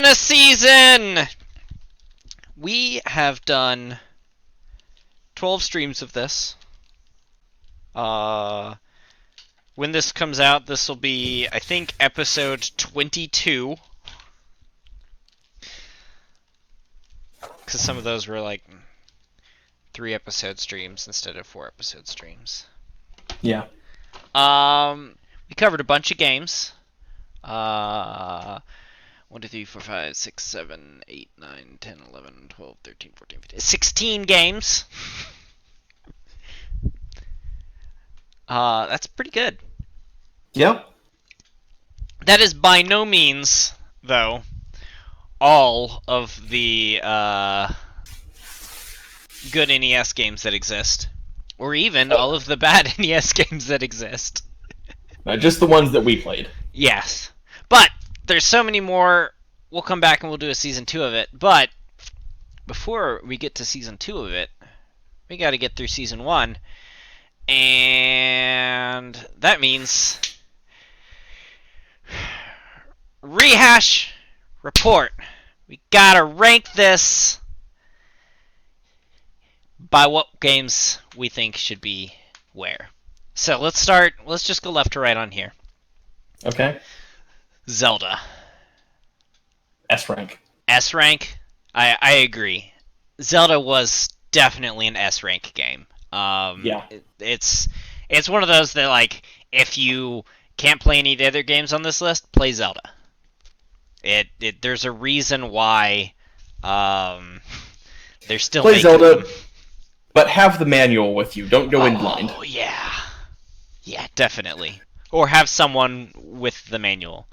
been a season! We have done 12 streams of this. When this comes out, this will be, I think, episode 22. Because some of those were like 3-episode streams instead of 4-episode streams. Yeah. We covered a bunch of games. 1, 2, 3, 4, 5, 6, 7, 8, 9, 10, 11, 12, 13, 14, 15, 16 games. That's pretty good. Yeah. That is by no means, though, all of the good NES games that exist. Or even all of the bad NES games that exist. Just the ones that we played. Yes. But there's so many more. We'll come back and we'll do a season 2 of it. But before we get to season 2 of it, we got to get through season 1. And that means Rehash report. We got to rank this by what games we think should be where. So let's start. Let's just go left to right on here. Okay. Zelda. S rank. S rank. I agree. Zelda was definitely an S rank game. Yeah. It's one of those that, like, if you can't play any of the other games on this list, play Zelda. There's a reason why they're still play making Zelda, them. but have the manual with you. Don't go in blind. Oh yeah, yeah, definitely. Or have someone with the manual.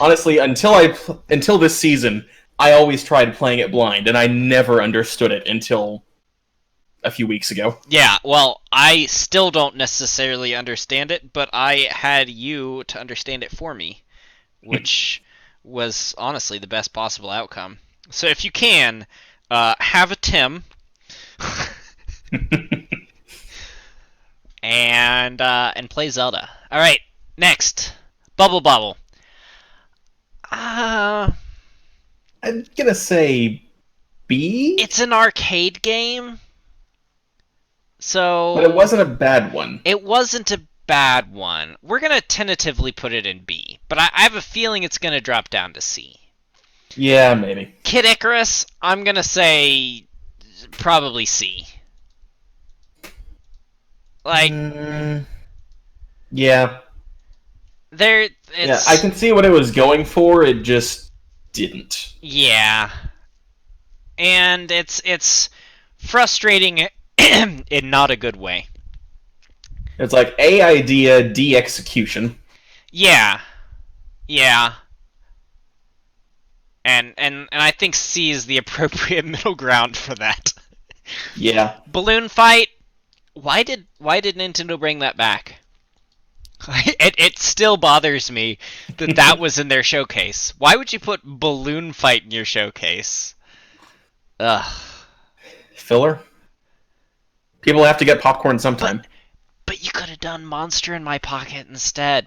Honestly, until this season, I always tried playing it blind, and I never understood it until a few weeks ago. Yeah, well, I still don't necessarily understand it, but I had you to understand it for me, which was honestly the best possible outcome. So if you can, have a Tim, and play Zelda. All right, next, Bubble Bobble. I'm gonna say B. It's an arcade game. So, but it wasn't a bad one. It wasn't a bad one. We're going to tentatively put it in B, but I have a feeling it's going to drop down to C. Yeah, maybe. Kid Icarus, I'm going to say probably C. Like, yeah. Yeah, I can see what it was going for, it just didn't. Yeah. And it's frustrating in not a good way. It's like A idea, D execution. Yeah. Yeah. And I think C is the appropriate middle ground for that. Yeah. Balloon Fight. Why did Nintendo bring that back? It still bothers me that was in their showcase. Why would you put Balloon Fight in your showcase? Ugh. Filler? People have to get popcorn sometime. But you could have done Monster in My Pocket instead.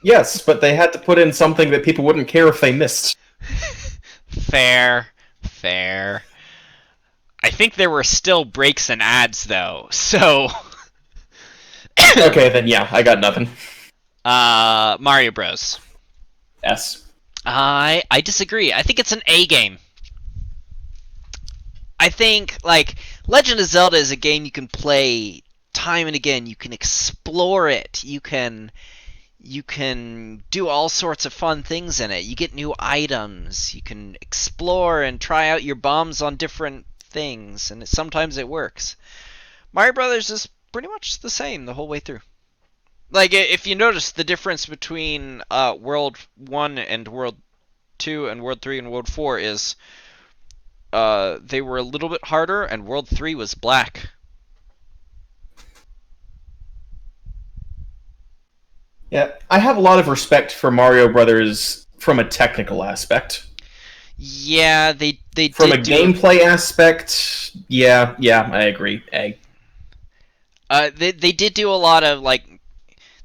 Yes, but they had to put in something that people wouldn't care if they missed. Fair. I think there were still breaks and ads, though, so... Okay, then yeah, I got nothing. Mario Bros. S. I disagree. I think it's an A game. I think, like, Legend of Zelda is a game you can play time and again. You can explore it. You can do all sorts of fun things in it. You get new items. You can explore and try out your bombs on different things, and sometimes it works. Mario Brothers is pretty much the same the whole way through. Like, if you notice the difference between World 1 and World 2 and World 3 and World 4 is they were a little bit harder, and World 3 was black. Yeah, I have a lot of respect for Mario Brothers from a technical aspect. Yeah, they from did a gameplay aspect. Yeah, I agree. A. They did do a lot of, like,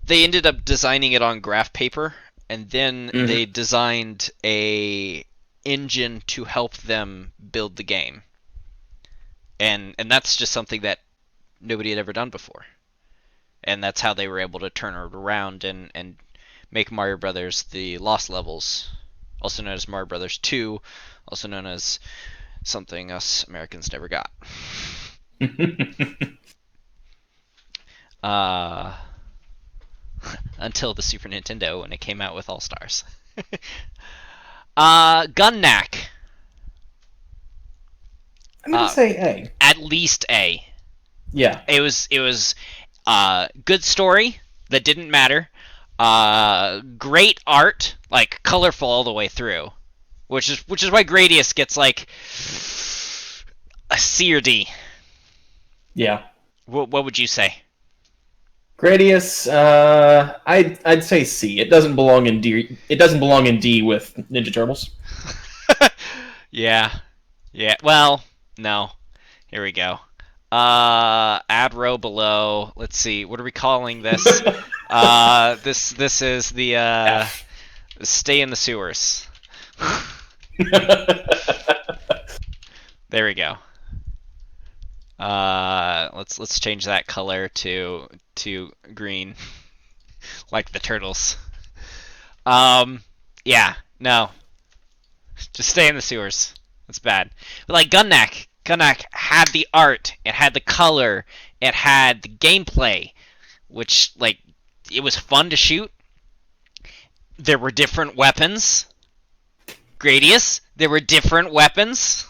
they ended up designing it on graph paper, and then they designed a engine to help them build the game. And that's just something that nobody had ever done before. And that's how they were able to turn it around and make Mario Brothers the Lost Levels, also known as Mario Brothers 2, also known as something us Americans never got. Until the Super Nintendo when it came out with All Stars. Gun Knack. I'm gonna say A. At least A. Yeah. It was good story that didn't matter. Great art, like colorful all the way through, which is why Gradius gets like a C or D. Yeah. What would you say? Gradius, I'd say C. It doesn't belong in D. It doesn't belong in D with Ninja Turtles. Yeah. Well, no. Here we go. Add row below. Let's see. What are we calling this? This is the stay in the sewers. There we go. Let's change that color to green, like the turtles. Yeah, no, just stay in the sewers. That's bad. But like Gun Knack had the art, it had the color, it had the gameplay, which like it was fun to shoot. There were different weapons. Gradius, there were different weapons.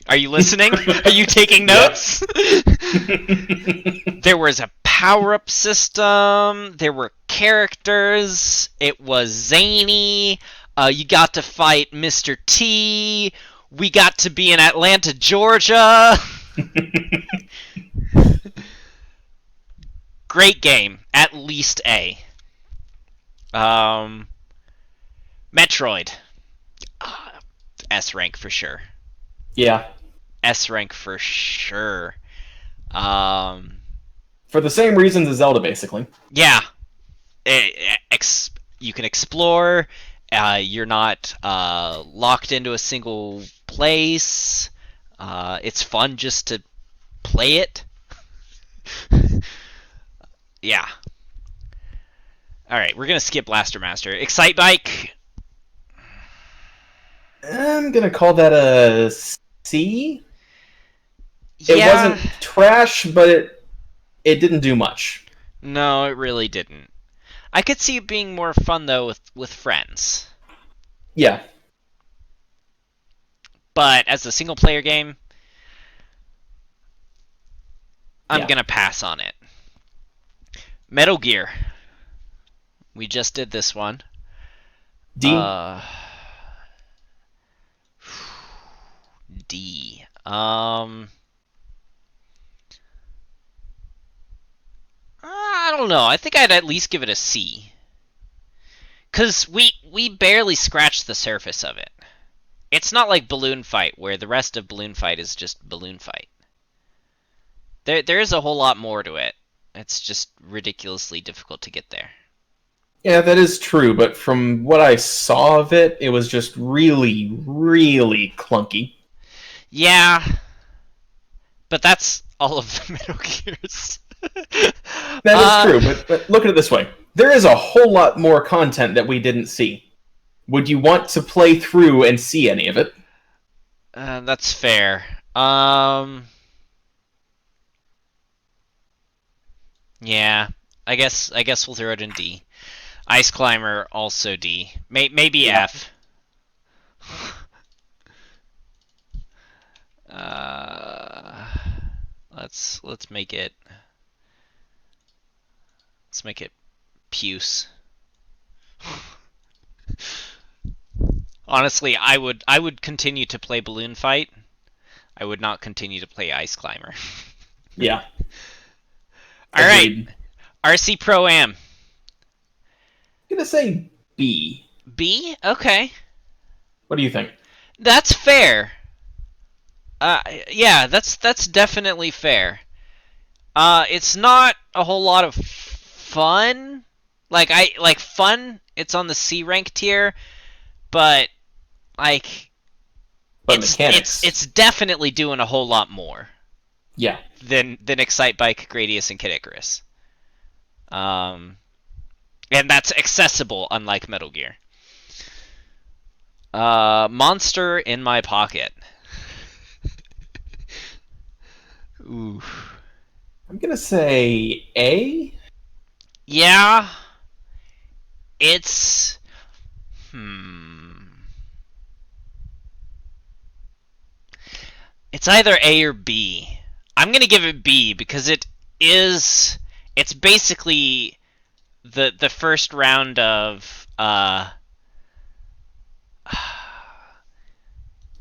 Are you listening? Are you taking notes? There was a power-up system. There were characters. It was zany. You got to fight Mr. T. We got to be in Atlanta, Georgia. Great game. At least A. Metroid. S rank for sure. Yeah. S rank for sure. For the same reasons as Zelda, basically. Yeah. You can explore. You're not locked into a single place. It's fun just to play it. Yeah. Alright, we're going to skip Blaster Master. Excite Bike. I'm gonna call that a C. It Yeah. wasn't trash, but it didn't do much. No, it really didn't. I could see it being more fun, though, with friends. Yeah. But as a single-player game, I'm Yeah. going to pass on it. Metal Gear. We just did this one. D. D. I don't know. I think I'd at least give it a C. Because we barely scratched the surface of it. It's not like Balloon Fight, where the rest of Balloon Fight is just Balloon Fight. There is a whole lot more to it. It's just ridiculously difficult to get there. Yeah, that is true, but from what I saw of it, it was just really, really clunky. Yeah. But that's all of the Metal Gears. That is true, but look at it this way. There is a whole lot more content that we didn't see. Would you want to play through and see any of it? That's fair. Yeah. I guess we'll throw it in D. Ice Climber also D. Maybe Yeah. F. Let's make it. Let's make it Puce. Honestly, I would continue to play Balloon Fight. I would not continue to play Ice Climber. Yeah. All right, Agreed. RC Pro Am. I'm gonna say B. B? Okay. What do you think? That's fair. Yeah, that's definitely fair. It's not a whole lot of fun. Like fun. It's on the C rank tier, but like But mechanics. it's definitely doing a whole lot more. Yeah. Than Excite Bike, Gradius, and Kid Icarus. And that's accessible, unlike Metal Gear. Monster in my pocket. Ooh. I'm gonna say A. Yeah. It's It's either A or B. I'm gonna give it B because it's basically the first round of Why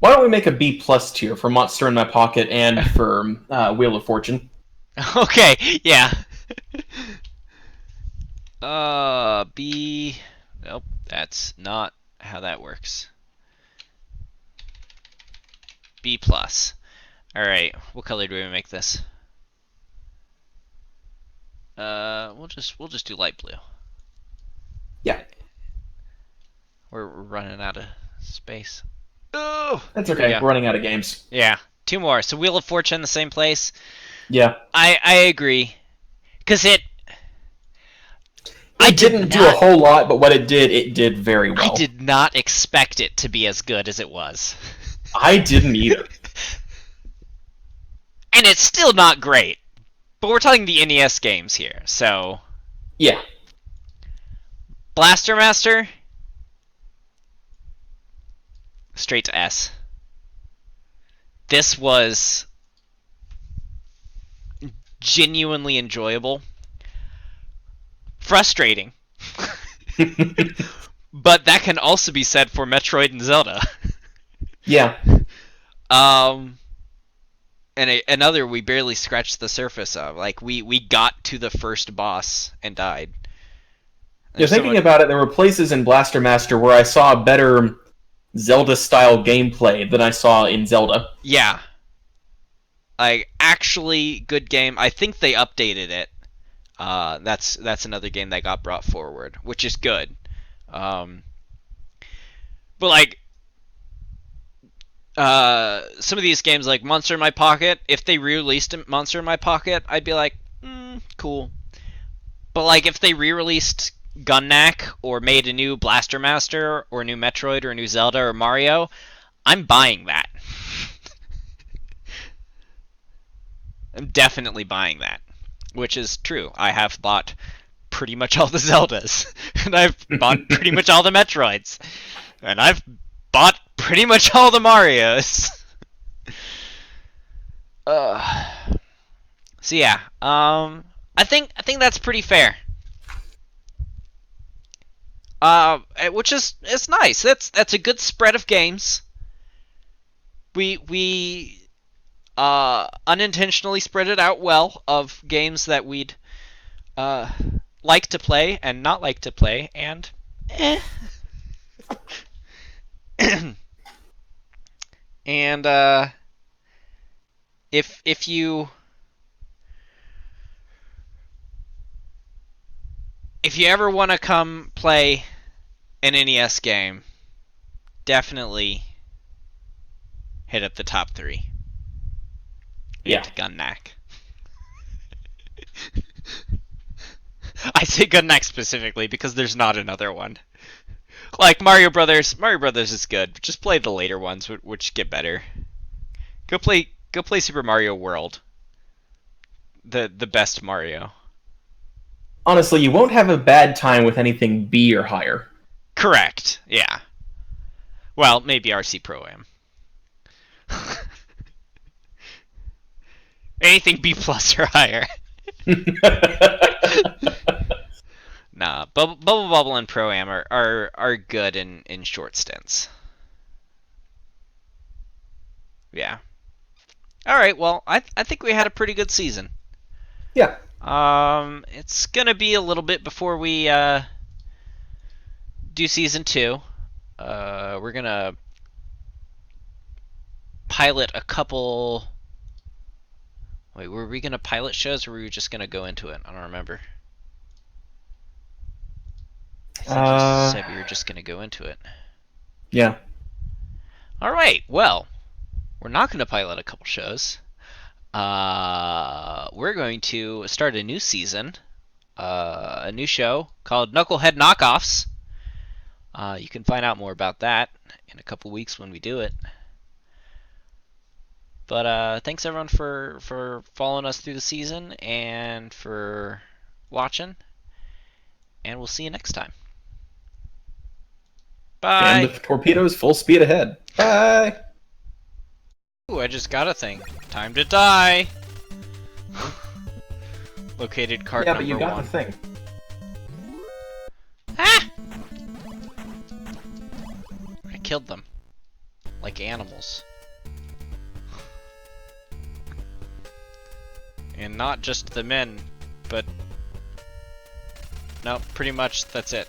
don't we make a B plus tier for Monster in My Pocket and for Wheel of Fortune? Okay, yeah. B. Nope, that's not how that works. B plus. All right, what color do we make this? We'll just do light blue. Yeah, We're running out of space. Oh, that's okay. We're running out of games. Yeah, 2 more. So Wheel of Fortune, the same place. Yeah, I agree, because it didn't do a whole lot, but what it did very well. I did not expect it to be as good as it was. I didn't either. And it's still not great. But we're talking the NES games here, so... Yeah. Blaster Master? Straight to S. This was genuinely enjoyable. Frustrating. But that can also be said for Metroid and Zelda. Yeah. And another we barely scratched the surface of. Like, we got to the first boss and died. Yeah, thinking about it, there were places in Blaster Master where I saw better Zelda-style gameplay than I saw in Zelda. Yeah. Like, actually good game. I think they updated it. That's another game that got brought forward, which is good. But like, some of these games like Monster in My Pocket, if they re-released Monster in My Pocket, I'd be like, cool. But like, if they re-released Gunnak or made a new Blaster Master or a new Metroid or a new Zelda or Mario, I'm buying that. I'm definitely buying that, which is true. I have bought pretty much all the Zeldas, and I've bought pretty much all the Metroids, and I've bought pretty much all the Marios. So yeah, I think that's pretty fair. Which is it's nice. That's a good spread of games. We unintentionally spread it out well of games that we'd like to play and not like to play, and and if you ever want to come play an NES game, definitely hit up the top 3. Yeah. Gunnak. I say Gunnak specifically because there's not another one. Like Mario Brothers is good. Just play the later ones, which get better. Go play Super Mario World. The best Mario. Honestly, you won't have a bad time with anything B or higher. Correct. Yeah. Well, maybe RC Pro-Am. Anything B plus or higher. Nah, Bubble Bobble and Pro-Am are good in short stints. Yeah. All right. Well, I think we had a pretty good season. Yeah. It's gonna be a little bit before we do season 2. We're gonna pilot a couple. Wait, were we gonna pilot shows, or were we just gonna go into it? I don't remember. I think you said we were just gonna go into it. Yeah. Alright, well, we're not going to pilot a couple shows. We're going to start a new season, a new show called Knucklehead Knockoffs. You can find out more about that in a couple weeks when we do it. But thanks everyone for following us through the season and for watching. And we'll see you next time. Bye. And the torpedoes full speed ahead. Bye. Ooh, I just got a thing. Time to die. Located cart Yeah, number but you got 1. the thing. Ah! I killed them. Like animals. And not just the men, but... no, pretty much that's it.